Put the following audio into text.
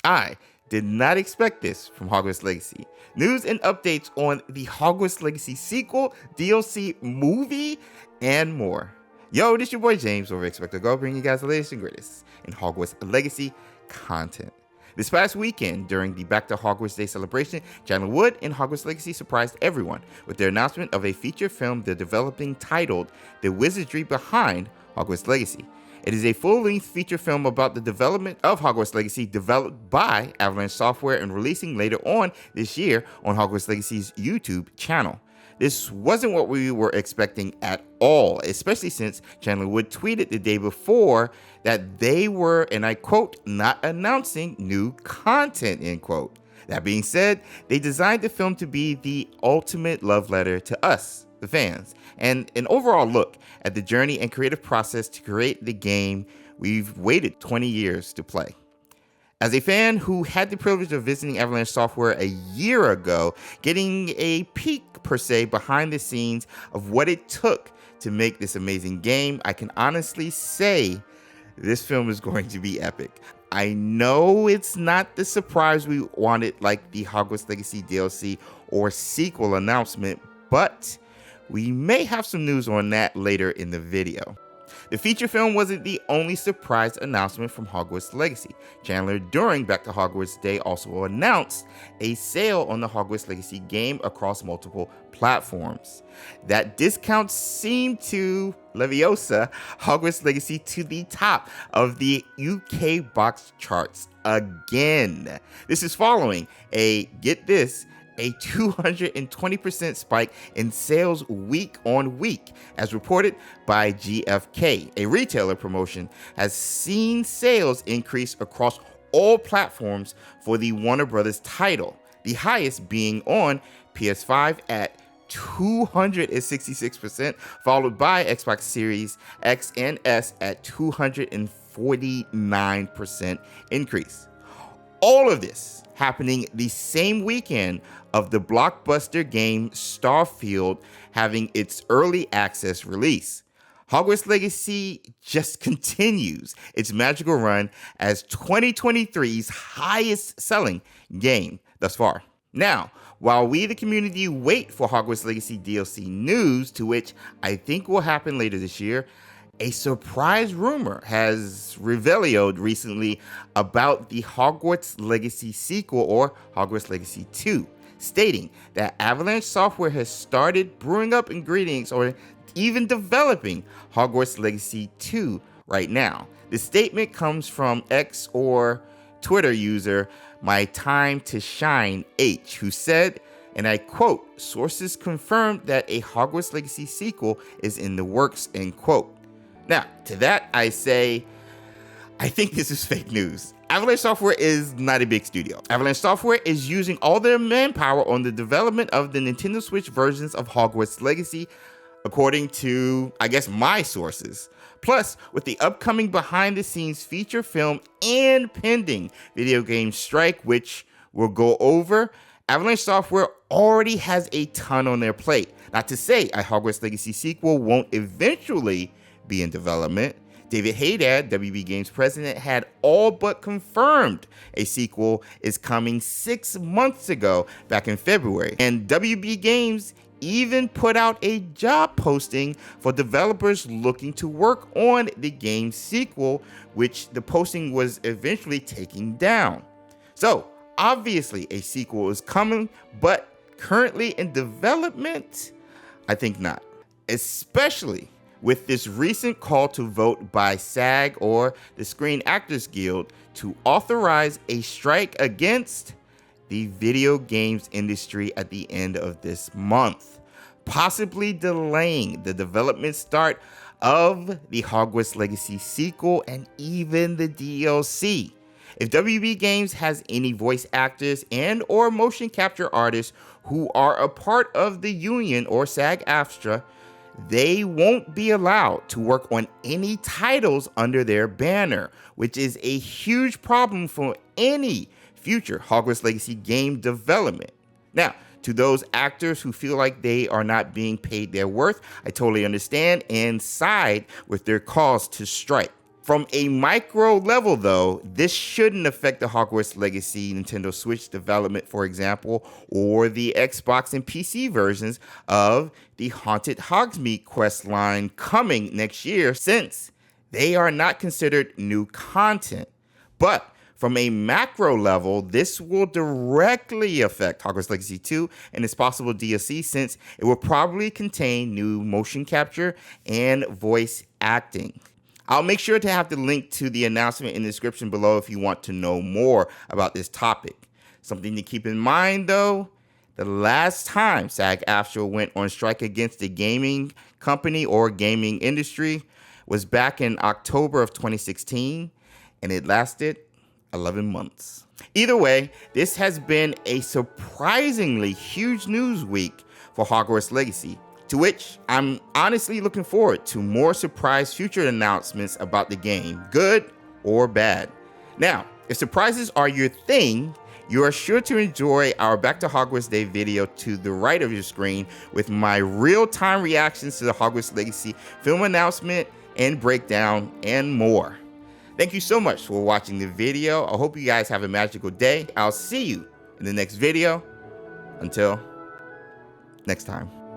I did not expect this from Hogwarts Legacy. News and updates on the Hogwarts Legacy Sequel, DLC, movie, and more. Yo, this your boy James over at XpectoGO, bringing you guys the latest and greatest in Hogwarts Legacy content. This past weekend, during the Back to Hogwarts Day celebration, Chandler Wood and Hogwarts Legacy surprised everyone with their announcement of a feature film they're developing titled The Wizardry Behind Hogwarts Legacy. It is a full-length feature film about the development of Hogwarts Legacy, developed by Avalanche Software and releasing later on this year on Hogwarts Legacy's YouTube channel. This wasn't what we were expecting at all, especially since Chandler Wood tweeted the day before that they were, and I quote, not announcing new content, end quote. That being said, they designed the film to be the ultimate love letter to us, the fans, and an overall look at the journey and creative process to create the game we've waited 20 years to play. As a fan who had the privilege of visiting Avalanche Software a year ago, getting a peek per se behind the scenes of what it took to make this amazing game, I can honestly say this film is going to be epic. I know it's not the surprise we wanted like the Hogwarts Legacy DLC or sequel announcement, but we may have some news on that later in the video. The feature film wasn't the only surprise announcement from Hogwarts Legacy. Chandler, during Back to Hogwarts Day, also announced a sale on the Hogwarts Legacy game across multiple platforms. That discount seemed to Leviosa Hogwarts Legacy to the top of the UK box charts again. This is following get this, a 220% spike in sales week on week, as reported by GfK. A retailer promotion has seen sales increase across all platforms for the Warner Brothers title, the highest being on PS5 at 266%, followed by Xbox Series X and S at 249% increase. All of this happening the same weekend of the blockbuster game Starfield having its early access release. Hogwarts Legacy just continues its magical run as 2023's highest selling game thus far. Now, while we the community wait for Hogwarts Legacy DLC news, to which I think will happen later this year, a surprise rumor has revealed recently about the Hogwarts Legacy Sequel or Hogwarts Legacy 2, stating that Avalanche Software has started brewing up ingredients or even developing Hogwarts Legacy 2 right now. The statement comes from X or Twitter user My Time to Shine H, who said, and I quote, "Sources confirmed that a Hogwarts Legacy sequel is in the works," end quote. Now, to that I say, I think this is fake news. Avalanche Software is not a big studio. Avalanche Software is using all their manpower on the development of the Nintendo Switch versions of Hogwarts Legacy, according to, I guess, my sources. Plus, with the upcoming behind-the-scenes feature film and pending video game strike, which we'll go over, Avalanche Software already has a ton on their plate. Not to say a Hogwarts Legacy sequel won't eventually be in development. David Haydad, WB Games president, had all but confirmed a sequel is coming 6 months ago, back in February. And WB Games even put out a job posting for developers looking to work on the game's sequel, which the posting was eventually taken down. So, obviously a sequel is coming, but currently in development, I think not. Especially with this recent call to vote by SAG or the Screen Actors Guild to authorize a strike against the video games industry at the end of this month, possibly delaying the development start of the Hogwarts Legacy sequel and even the DLC. If WB Games has any voice actors and or motion capture artists who are a part of the union or SAG-AFTRA, they won't be allowed to work on any titles under their banner, which is a huge problem for any future Hogwarts Legacy game development. Now, to those actors who feel like they are not being paid their worth, I totally understand and side with their cause to strike. From a micro level though, this shouldn't affect the Hogwarts Legacy Nintendo Switch development, for example, or the Xbox and PC versions of the Haunted Hogsmeade quest line coming next year, since they are not considered new content. But from a macro level, this will directly affect Hogwarts Legacy 2 and its possible DLC, since it will probably contain new motion capture and voice acting. I'll make sure to have the link to the announcement in the description below if you want to know more about this topic. Something to keep in mind though, the last time SAG-AFTRA went on strike against the gaming company or gaming industry was back in October of 2016, and it lasted 11 months. Either way, this has been a surprisingly huge news week for Hogwarts Legacy, to which I'm honestly looking forward to more surprise future announcements about the game, good or bad. Now, if surprises are your thing, you are sure to enjoy our Back to Hogwarts Day video to the right of your screen with my real-time reactions to the Hogwarts Legacy film announcement and breakdown and more. Thank you so much for watching the video. I hope you guys have a magical day. I'll see you in the next video. Until next time.